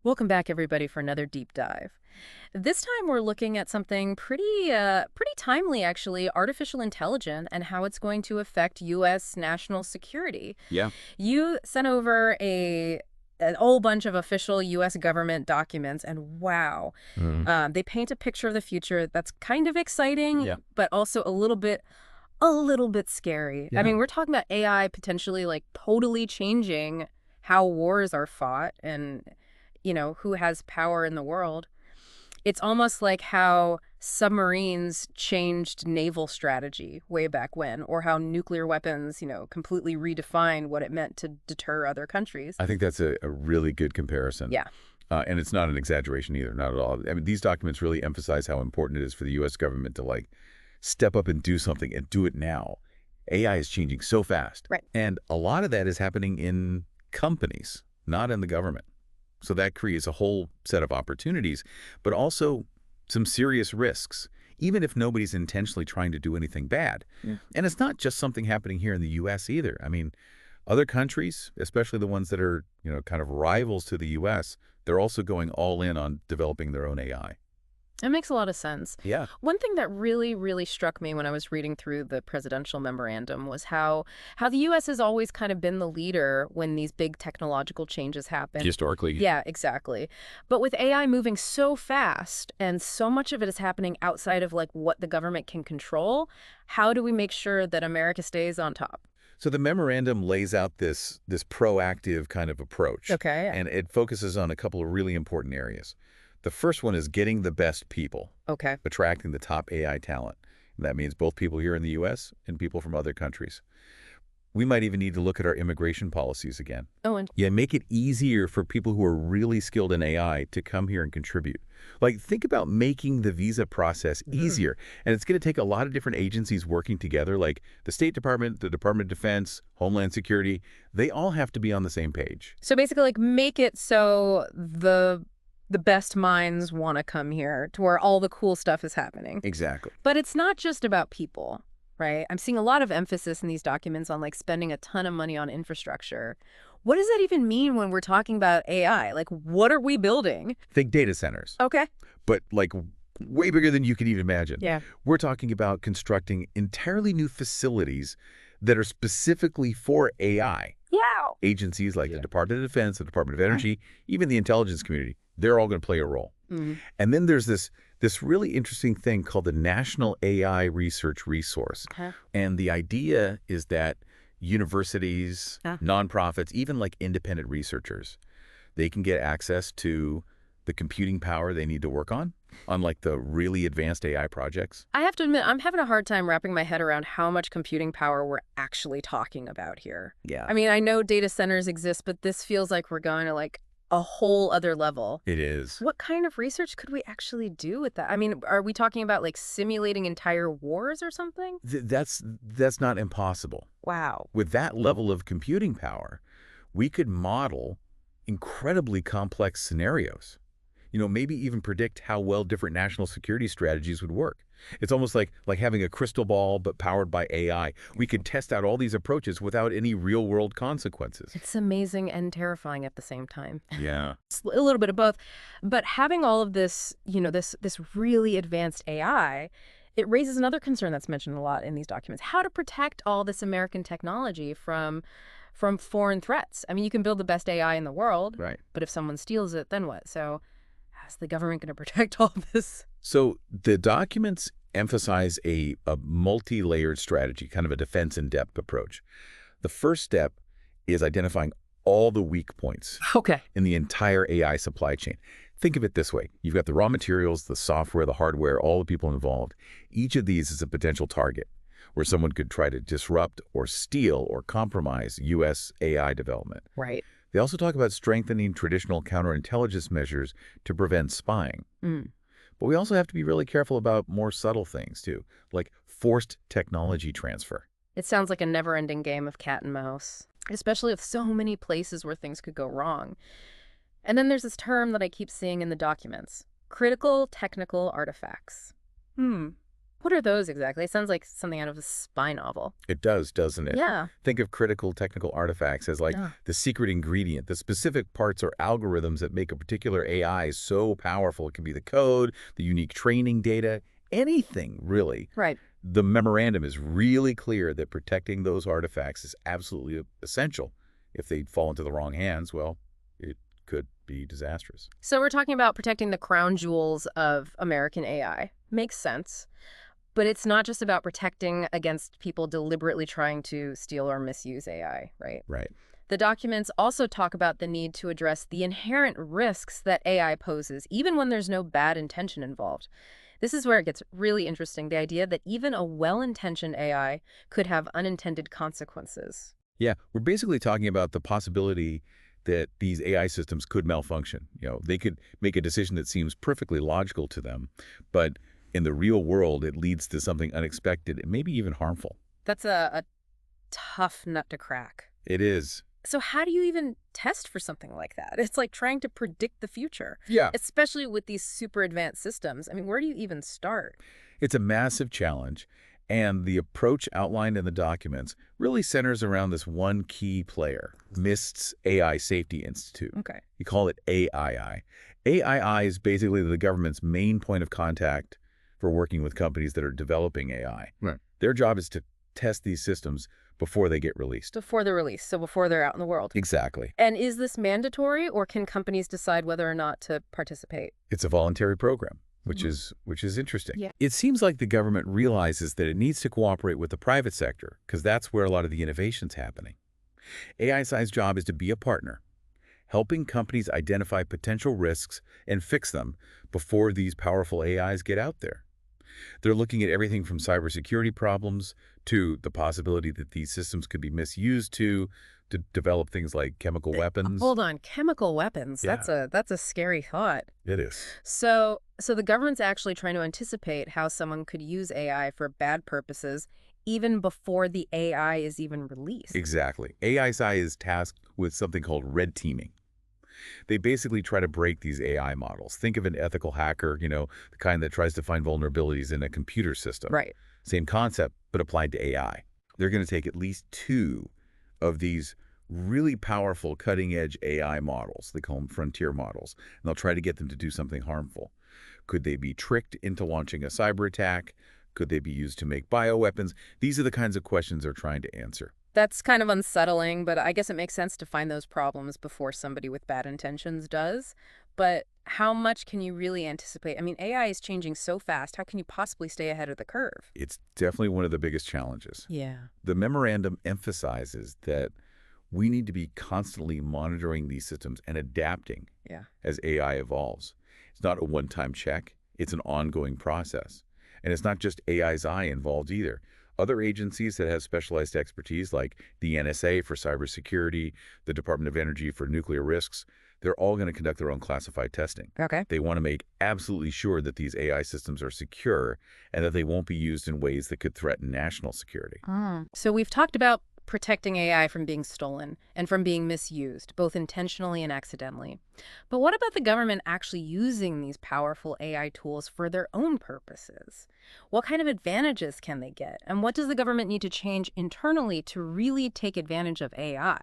Welcome back, everybody, for another deep dive. This time we're looking at something pretty timely, actually, artificial intelligence and how it's going to affect U.S. national security. Yeah. You sent over a whole bunch of official U.S. government documents, and wow, Mhm. they paint a picture of the future that's kind of exciting, Yeah. but also a little bit scary. I Yeah. mean, we're talking about AI potentially like totally changing how wars are fought and, who has power in the world. It's almost like how submarines changed naval strategy way back when, or how nuclear weapons, completely redefined what it meant to deter other countries. I think that's a really good comparison. Yeah. And it's not an exaggeration either, not at all. I mean, these documents really emphasize how important it is for the U.S. government to step up and do something and do it now. AI is changing so fast. Right. And a lot of that is happening in companies, not in the government. So that creates a whole set of opportunities, but also some serious risks, even if nobody's intentionally trying to do anything bad. Yeah. And it's not just something happening here in the U.S. either. I mean, other countries, especially the ones that are, kind of rivals to the U.S., they're also going all in on developing their own AI. It makes a lot of sense. Yeah. One thing that really, really struck me when I was reading through the presidential memorandum was how the U.S. has always kind of been the leader when these big technological changes happen. Historically. Yeah, exactly. But with AI moving so fast and so much of it is happening outside of like what the government can control, how do we make sure that America stays on top? So the memorandum lays out this proactive kind of approach, Okay. and it focuses on a couple of really important areas. The first one is getting the best people, Okay. attracting the top AI talent. And that means both people here in the U.S. and people from other countries. We might even need to look at our immigration policies again. Oh, and Yeah, make it easier for people who are really skilled in AI to come here and contribute. Like, think about making the visa process Mhm. easier. And it's going to take a lot of different agencies working together, like the State Department, the Department of Defense, Homeland Security. They all have to be on the same page. So basically, like, make it so the best minds want to come here to where all the cool stuff is happening. Exactly. But it's not just about people, right? I'm seeing a lot of emphasis in these documents on like spending a ton of money on infrastructure. What does that even mean when we're talking about AI? Like, what are we building? Think data centers, Okay. but like way bigger than you could even imagine. Yeah. We're talking about constructing entirely new facilities that are specifically for AI. Yeah. Agencies like the Department of Defense, the Department of Energy, even the intelligence community, they're all going to play a role. Mm. And then there's this really interesting thing called the National AI Research Resource. Okay. And the idea is that universities, Ah. nonprofits, even like independent researchers, they can get access to the computing power they need to work on like the really advanced AI projects. I have to admit, I'm having a hard time wrapping my head around how much computing power we're actually talking about here. Yeah. I mean, I know data centers exist, but this feels like we're going to like a whole other level. It is. What kind of research could we actually do with that? I mean, are we talking about like simulating entire wars or something? That's not impossible. Wow. With that level of computing power, we could model incredibly complex scenarios. Maybe even predict how well different national security strategies would work. It's almost like having a crystal ball, but powered by AI. We could test out all these approaches without any real-world consequences. It's amazing and terrifying at the same time. Yeah. It's a little bit of both. But having all of this, this really advanced AI, it raises another concern that's mentioned a lot in these documents. How to protect all this American technology from foreign threats. I mean, you can build the best AI in the world, Right. but if someone steals it, then what? So how's the government going to protect all this? So the documents emphasize a multi-layered strategy, kind of a defense-in-depth approach. The first step is identifying all the weak points Okay. in the entire AI supply chain. Think of it this way. You've got the raw materials, the software, the hardware, all the people involved. Each of these is a potential target where someone could try to disrupt or steal or compromise U.S. AI development. Right. They also talk about strengthening traditional counterintelligence measures to prevent spying. Mm. But we also have to be really careful about more subtle things, too, like forced technology transfer. It sounds like a never-ending game of cat and mouse, especially with so many places where things could go wrong. And then there's this term that I keep seeing in the documents, critical technical artifacts. What are those exactly? It sounds like something out of a spy novel. It does, doesn't it? Yeah. Think of critical technical artifacts as like Ah, the secret ingredient, the specific parts or algorithms that make a particular AI so powerful. It can be the code, the unique training data, anything really. right. The memorandum is really clear that protecting those artifacts is absolutely essential. If they fall into the wrong hands, well, it could be disastrous. So we're talking about protecting the crown jewels of American AI. Makes sense. But it's not just about protecting against people deliberately trying to steal or misuse AI, right? Right. The documents also talk about the need to address the inherent risks that AI poses, even when there's no bad intention involved. This is where it gets really interesting, the idea that even a well-intentioned AI could have unintended consequences. Yeah, we're basically talking about the possibility that these AI systems could malfunction. They could make a decision that seems perfectly logical to them, but in the real world, it leads to something unexpected and maybe even harmful. That's a tough nut to crack. It is. So how do you even test for something like that? It's like trying to predict the future, Yeah. especially with these super advanced systems. I mean, where do you even start? It's a massive challenge, and the approach outlined in the documents really centers around this one key player, MIST's AI Safety Institute. Okay. You call it AII. AII is basically the government's main point of contact for working with companies that are developing AI. Right. Their job is to test these systems before they get released. Before the release, so before they're out in the world. Exactly. And is this mandatory, or can companies decide whether or not to participate? It's a voluntary program, which Mhm. is interesting. Yeah. It seems like the government realizes that it needs to cooperate with the private sector because that's where a lot of the innovation's happening. AISI's job is to be a partner, helping companies identify potential risks and fix them before these powerful AIs get out there. They're looking at everything from cybersecurity problems to the possibility that these systems could be misused to develop things like chemical weapons. Hold on, chemical weapons. Yeah. That's a scary thought. It is. So the government's actually trying to anticipate how someone could use AI for bad purposes even before the AI is even released. Exactly. AISI is tasked with something called red teaming. They basically try to break these AI models. Think of an ethical hacker, the kind that tries to find vulnerabilities in a computer system. Right. Same concept, but applied to AI. They're going to take at least two of these really powerful cutting-edge AI models. They call them frontier models. And they'll try to get them to do something harmful. Could they be tricked into launching a cyber attack? Could they be used to make bioweapons? These are the kinds of questions they're trying to answer. That's kind of unsettling, but I guess it makes sense to find those problems before somebody with bad intentions does. But how much can you really anticipate? I mean, AI is changing so fast. How can you possibly stay ahead of the curve? It's definitely one of the biggest challenges. Yeah. The memorandum emphasizes that we need to be constantly monitoring these systems and adapting Yeah. as AI evolves. It's not a one-time check. It's an ongoing process. And it's not just AI's eye involved either. Other agencies that have specialized expertise, like the NSA for cybersecurity, the Department of Energy for nuclear risks, they're all going to conduct their own classified testing. Okay. They want to make absolutely sure that these AI systems are secure and that they won't be used in ways that could threaten national security. So we've talked about protecting AI from being stolen and from being misused, both intentionally and accidentally. But what about the government actually using these powerful AI tools for their own purposes? What kind of advantages can they get? And what does the government need to change internally to really take advantage of AI?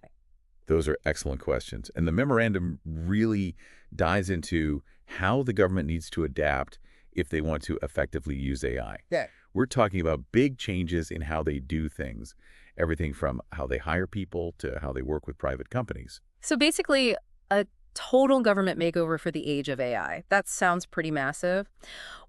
Those are excellent questions. And the memorandum really dives into how the government needs to adapt if they want to effectively use AI. Yeah. We're talking about big changes in how they do things, everything from how they hire people to how they work with private companies. So basically, a total government makeover for the age of AI. That sounds pretty massive.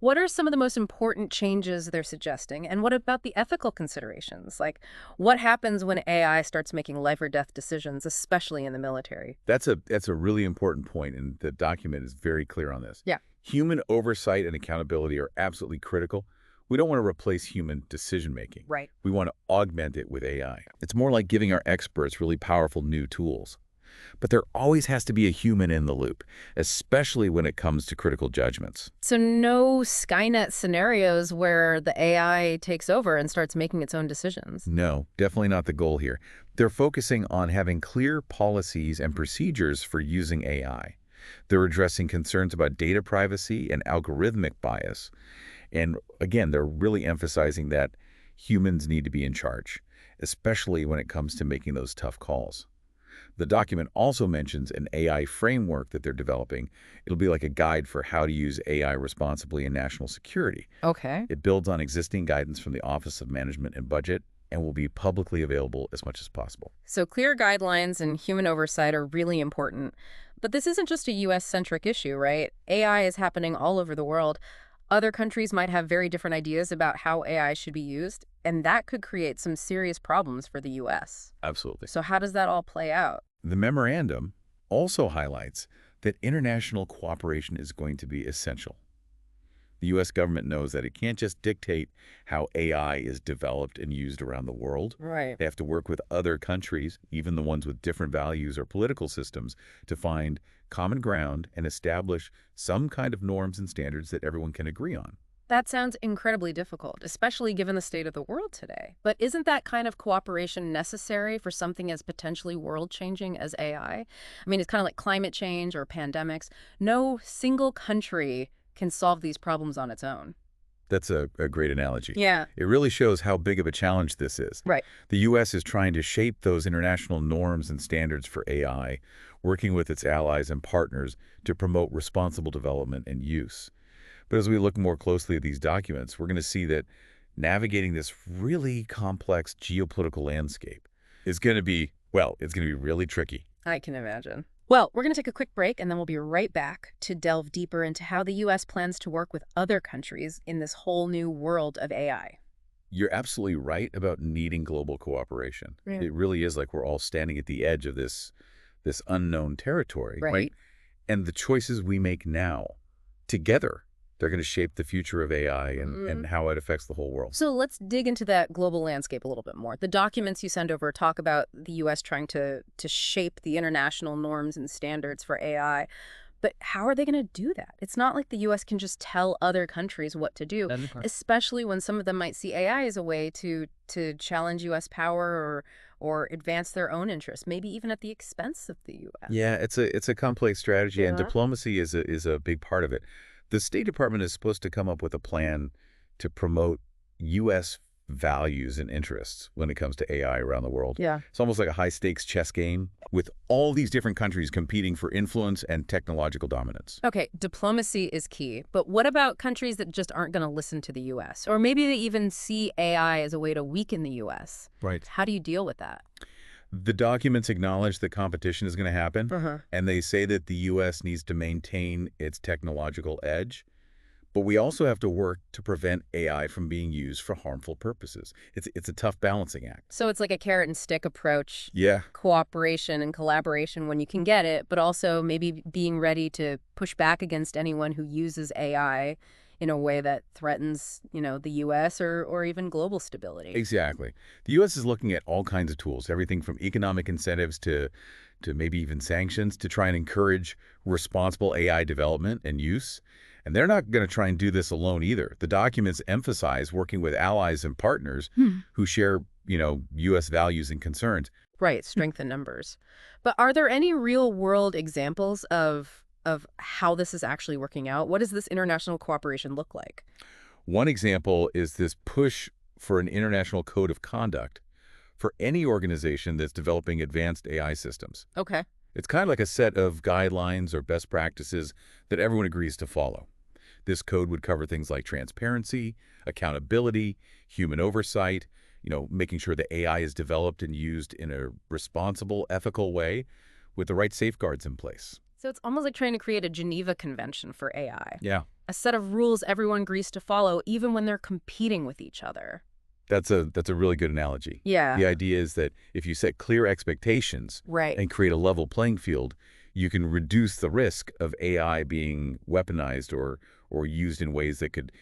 What are some of the most important changes they're suggesting? And what about the ethical considerations? Like, what happens when AI starts making life or death decisions, especially in the military? That's a really important point, and the document is very clear on this. Yeah. Human oversight and accountability are absolutely critical. We don't want to replace human decision-making. Right. We want to augment it with AI. It's more like giving our experts really powerful new tools. But there always has to be a human in the loop, especially when it comes to critical judgments. So no Skynet scenarios where the AI takes over and starts making its own decisions. No, definitely not the goal here. They're focusing on having clear policies and procedures for using AI. They're addressing concerns about data privacy and algorithmic bias. And again, they're really emphasizing that humans need to be in charge, especially when it comes to making those tough calls. The document also mentions an AI framework that they're developing. It'll be like a guide for how to use AI responsibly in national security. Okay. It builds on existing guidance from the Office of Management and Budget and will be publicly available as much as possible. So clear guidelines and human oversight are really important. But this isn't just a US-centric issue, right? AI is happening all over the world. Other countries might have very different ideas about how AI should be used, and that could create some serious problems for the US. Absolutely. So how does that all play out? The memorandum also highlights that international cooperation is going to be essential. The U.S. government knows that it can't just dictate how AI is developed and used around the world. Right. They have to work with other countries, even the ones with different values or political systems, to find common ground and establish some kind of norms and standards that everyone can agree on. That sounds incredibly difficult, especially given the state of the world today. But isn't that kind of cooperation necessary for something as potentially world-changing as AI? I mean, it's kind of like climate change or pandemics. No single country can solve these problems on its own. That's a great analogy. Yeah. It really shows how big of a challenge this is. Right. The U.S. is trying to shape those international norms and standards for AI, working with its allies and partners to promote responsible development and use. But as we look more closely at these documents, we're going to see that navigating this really complex geopolitical landscape is going to be, well, it's going to be really tricky. I can imagine. Well, we're going to take a quick break, and then we'll be right back to delve deeper into how the U.S. plans to work with other countries in this whole new world of AI. You're absolutely right about needing global cooperation. Yeah. It really is like we're all standing at the edge of this unknown territory, Right. And the choices we make now, together, they're going to shape the future of AI and how it affects the whole world. So let's dig into that global landscape a little bit more. The documents you send over talk about the U.S. trying to shape the international norms and standards for AI. But how are they going to do that? It's not like the U.S. can just tell other countries what to do, especially when some of them might see AI as a way to challenge U.S. power or advance their own interests, maybe even at the expense of the U.S. Yeah, it's a complex strategy, and Yeah. diplomacy is a big part of it. The State Department is supposed to come up with a plan to promote U.S. values and interests when it comes to AI around the world. Yeah. It's almost like a high-stakes chess game with all these different countries competing for influence and technological dominance. Okay, diplomacy is key, but what about countries that just aren't going to listen to the U.S.? Or maybe they even see AI as a way to weaken the U.S. Right. How do you deal with that? The documents acknowledge that competition is going to happen, and they say that the U.S. needs to maintain its technological edge. But we also have to work to prevent AI from being used for harmful purposes. It's a tough balancing act. So it's like a carrot and stick approach, Yeah. cooperation and collaboration when you can get it, but also maybe being ready to push back against anyone who uses AI in a way that threatens, the U.S. or even global stability. Exactly. The U.S. is looking at all kinds of tools, everything from economic incentives to maybe even sanctions to try and encourage responsible AI development and use. And they're not going to try and do this alone either. The documents emphasize working with allies and partners who share, U.S. values and concerns. Right, strength in numbers. But are there any real-world examples of how this is actually working out? What does this international cooperation look like? One example is this push for an international code of conduct for any organization that's developing advanced AI systems. Okay. It's kind of like a set of guidelines or best practices that everyone agrees to follow. This code would cover things like transparency, accountability, human oversight, making sure the AI is developed and used in a responsible, ethical way with the right safeguards in place. So it's almost like trying to create a Geneva Convention for AI. Yeah. A set of rules everyone agrees to follow, even when they're competing with each other. That's a really good analogy. Yeah. The idea is that if you set clear expectations Right. and create a level playing field, you can reduce the risk of AI being weaponized or used in ways that could,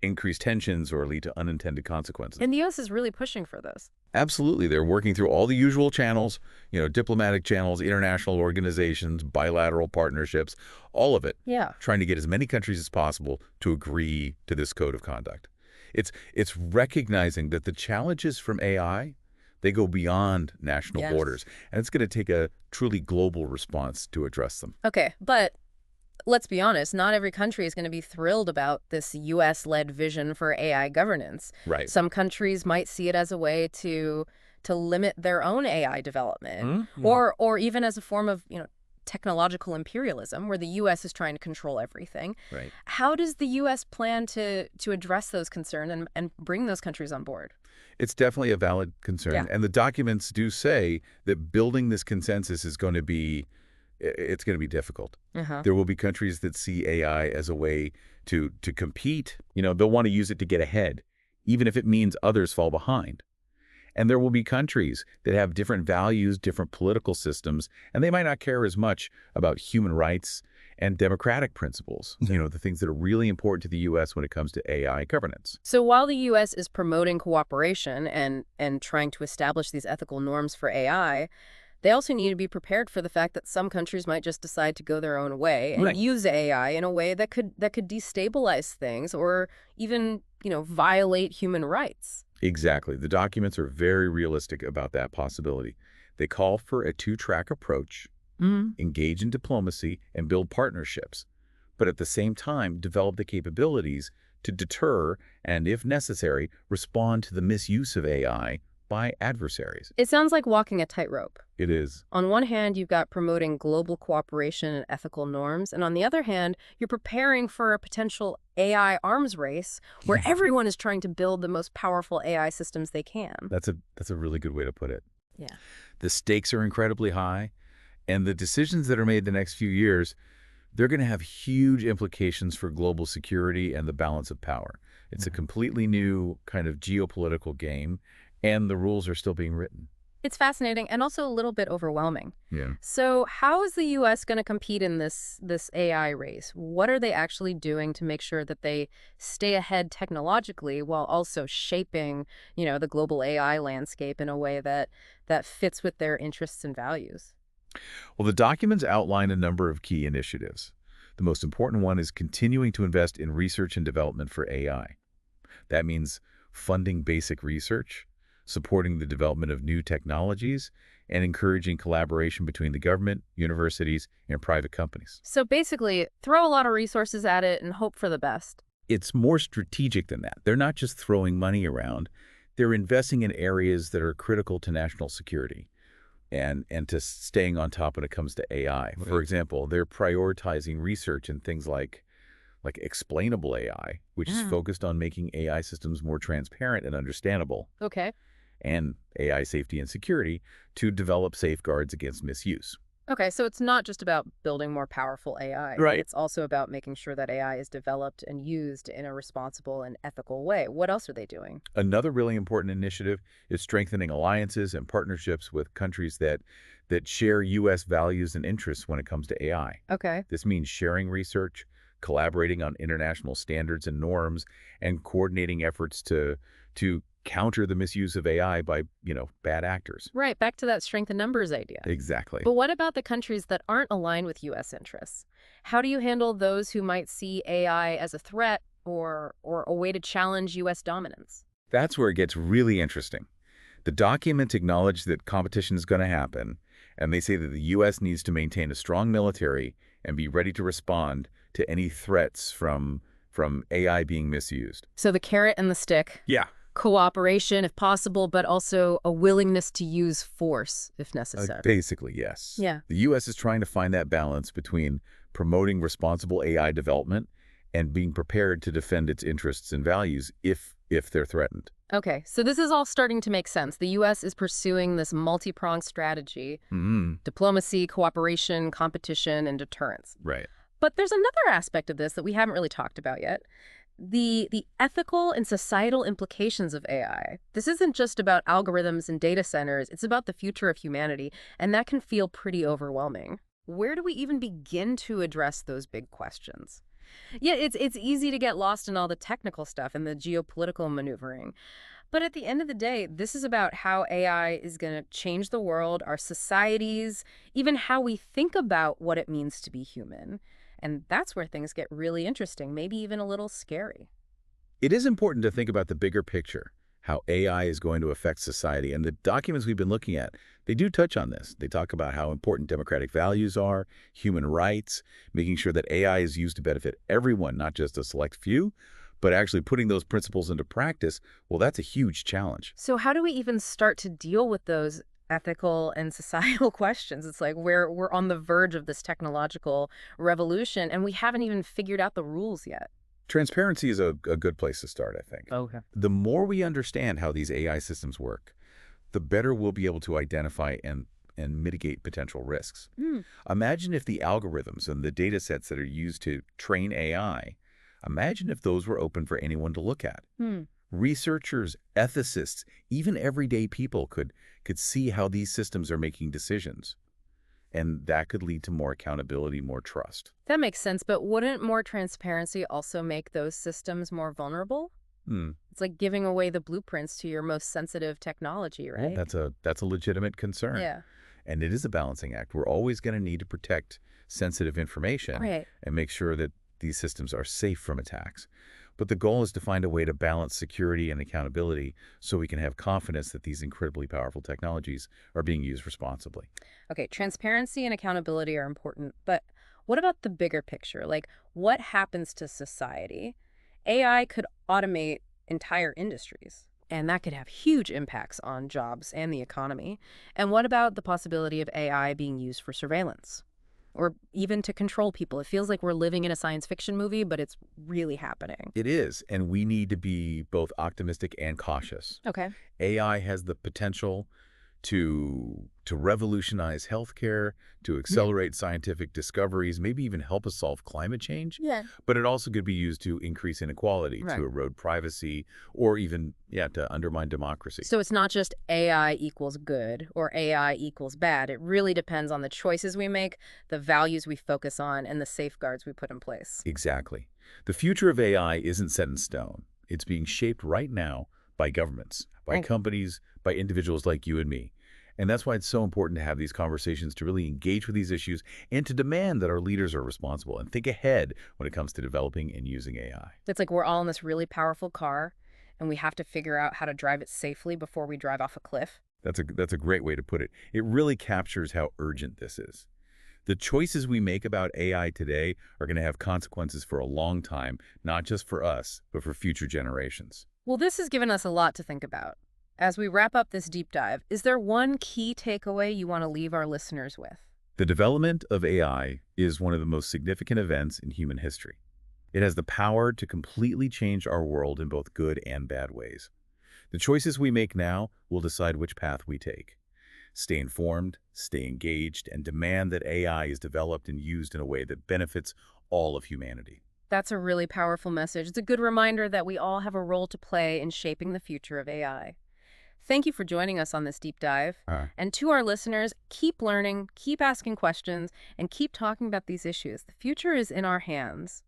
increase tensions or lead to unintended consequences. And the U.S. is really pushing for this. Absolutely. They're working through all the usual channels, diplomatic channels, international organizations, bilateral partnerships, all of it. Yeah. Trying to get as many countries as possible to agree to this code of conduct. It's recognizing that the challenges from AI, they go beyond national Yes. borders, and it's going to take a truly global response to address them. Okay, but let's be honest, not every country is going to be thrilled about this U.S.-led vision for AI governance. Right. Some countries might see it as a way to limit their own AI development, Mm-hmm. or even as a form of, technological imperialism, where the U.S. is trying to control everything. Right. How does the U.S. plan to address those concerns and bring those countries on board? It's definitely a valid concern. Yeah. And the documents do say that building this consensus is going to be, it's going to be difficult. Uh-huh. There will be countries that see AI as a way to compete. They'll want to use it to get ahead, even if it means others fall behind. And there will be countries that have different values, different political systems, and they might not care as much about human rights and democratic principles, the things that are really important to the U.S. when it comes to AI governance. So while the U.S. is promoting cooperation and trying to establish these ethical norms for AI, they also need to be prepared for the fact that some countries might just decide to go their own way and Right. use AI in a way that could destabilize things or even, violate human rights. Exactly. The documents are very realistic about that possibility. They call for a two-track approach, Mm. engage in diplomacy, and build partnerships, but at the same time, develop the capabilities to deter and, if necessary, respond to the misuse of AI by adversaries. It sounds like walking a tightrope. It is. On one hand, you've got promoting global cooperation and ethical norms, and on the other hand, you're preparing for a potential AI arms race where everyone is trying to build the most powerful AI systems they can. That's a really good way to put it. Yeah. The stakes are incredibly high, and the decisions that are made the next few years, they're going to have huge implications for global security and the balance of power. It's a completely new kind of geopolitical game, and the rules are still being written. It's fascinating and also a little bit overwhelming. Yeah. So how is the U.S. going to compete in this AI race? What are they actually doing to make sure that they stay ahead technologically while also shaping, the global AI landscape in a way that fits with their interests and values? Well, the documents outline a number of key initiatives. The most important one is continuing to invest in research and development for AI. That means funding basic research, supporting the development of new technologies, and encouraging collaboration between the government, universities, and private companies. So basically, throw a lot of resources at it and hope for the best. It's more strategic than that. They're not just throwing money around. They're investing in areas that are critical to national security and to staying on top when it comes to AI. For Right. example, they're prioritizing research in things like explainable AI, which is Mm. focused on making AI systems more transparent and understandable, Okay. and AI safety and security to develop safeguards against misuse. Okay, so it's not just about building more powerful AI. Right. It's also about making sure that AI is developed and used in a responsible and ethical way. What else are they doing? Another really important initiative is strengthening alliances and partnerships with countries that share U.S. values and interests when it comes to AI. Okay. This means sharing research, collaborating on international standards and norms, and coordinating efforts to counter the misuse of AI by, bad actors. Right, back to that strength in numbers idea. Exactly. But what about the countries that aren't aligned with U.S. interests? How do you handle those who might see AI as a threat or a way to challenge U.S. dominance? That's where it gets really interesting. The documents acknowledge that competition is going to happen, and they say that the U.S. needs to maintain a strong military and be ready to respond to any threats from AI being misused. So the carrot and the stick. Yeah. Cooperation, if possible, but also a willingness to use force if necessary. Basically, yes. Yeah. The U.S. is trying to find that balance between promoting responsible AI development and being prepared to defend its interests and values if they're threatened. Okay, so this is all starting to make sense. The U.S. is pursuing this multi-pronged strategy: diplomacy, cooperation, competition, and deterrence. Right. But there's another aspect of this that we haven't really talked about yet. The ethical and societal implications of AI. This isn't just about algorithms and data centers, it's about the future of humanity, and that can feel pretty overwhelming. Where do we even begin to address those big questions? Yeah, it's easy to get lost in all the technical stuff and the geopolitical maneuvering. But at the end of the day, this is about how AI is going to change the world, our societies, even how we think about what it means to be human. And that's where things get really interesting, maybe even a little scary. It is important to think about the bigger picture how AI is going to affect society. And the documents we've been looking at, they do touch on this. They talk about how important democratic values are, human rights, making sure that AI is used to benefit everyone, not just a select few, but actually putting those principles into practice. Well, that's a huge challenge. So how do we even start to deal with those ethical and societal questions? It's like we're on the verge of this technological revolution and we haven't even figured out the rules yet. Transparency is a good place to start, I think. Okay. The more we understand how these AI systems work, the better we'll be able to identify and mitigate potential risks. Hmm. Imagine if the algorithms and the data sets that are used to train AI, imagine if those were open for anyone to look at. Hmm. Researchers, ethicists, even everyday people could see how these systems are making decisions. And that could lead to more accountability, more trust. That makes sense, but wouldn't more transparency also make those systems more vulnerable? Hmm. It's like giving away the blueprints to your most sensitive technology, Well, right? that's a legitimate concern. Yeah. And it is a balancing act. We're always going to need to protect sensitive information Right. and make sure that these systems are safe from attacks. But the goal is to find a way to balance security and accountability so we can have confidence that these incredibly powerful technologies are being used responsibly. Okay, transparency and accountability are important, but what about the bigger picture? Like, what happens to society? AI could automate entire industries, and that could have huge impacts on jobs and the economy. And what about the possibility of AI being used for surveillance? Or even to control people? It feels like we're living in a science fiction movie, but it's really happening. It is, and we need to be both optimistic and cautious. Okay. AI has the potential to revolutionize healthcare, to Yeah. accelerate scientific discoveries, maybe even help us solve climate change. Yeah. But it also could be used to increase inequality, Right. to erode privacy, or even, yeah, to undermine democracy. So it's not just AI equals good or AI equals bad. It really depends on the choices we make, the values we focus on, and the safeguards we put in place. Exactly. The future of AI isn't set in stone. It's being shaped right now by governments, by Right. companies, by individuals like you and me. And that's why it's so important to have these conversations, to really engage with these issues, and to demand that our leaders are responsible and think ahead when it comes to developing and using AI. It's like we're all in this really powerful car, and we have to figure out how to drive it safely before we drive off a cliff. That's a great way to put it. It really captures how urgent this is. The choices we make about AI today are going to have consequences for a long time, not just for us, but for future generations. Well, this has given us a lot to think about. As we wrap up this deep dive, is there one key takeaway you want to leave our listeners with? The development of AI is one of the most significant events in human history. It has the power to completely change our world in both good and bad ways. The choices we make now will decide which path we take. Stay informed, stay engaged, and demand that AI is developed and used in a way that benefits all of humanity. That's a really powerful message. It's a good reminder that we all have a role to play in shaping the future of AI. Thank you for joining us on this deep dive. And to our listeners, keep learning, keep asking questions, and keep talking about these issues. The future is in our hands.